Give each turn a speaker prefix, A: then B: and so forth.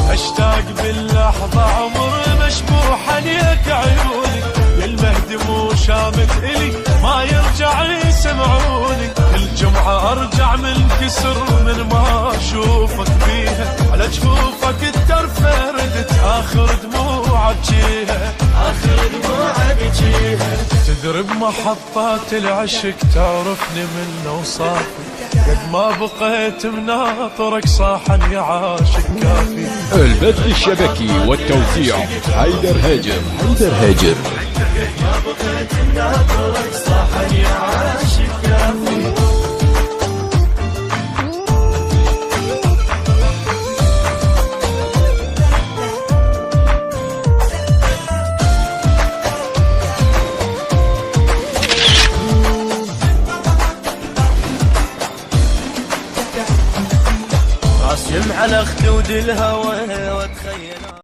A: اشتاق باللحظة عمر مشبوح عليك عيوني، يا المهدي مو شامت الي ما يرجع يسمعوني، الجمعة ارجع منكسر من ما اشوفك بيها، على جفوفك الترفه ردت اخر دموع ابجيها، اخر دموع ابجيها، تدري بمحطات العشق تعرفني من اوصافي، قد ما بقيت مناطرك صاحا يا عاشق كافي.
B: البث الشبكي والتوزيع حيدر هاجر.
A: ما بقيت مناطرك صاحا يا عاشق كافي. راسم على خدود الهوى واتخيل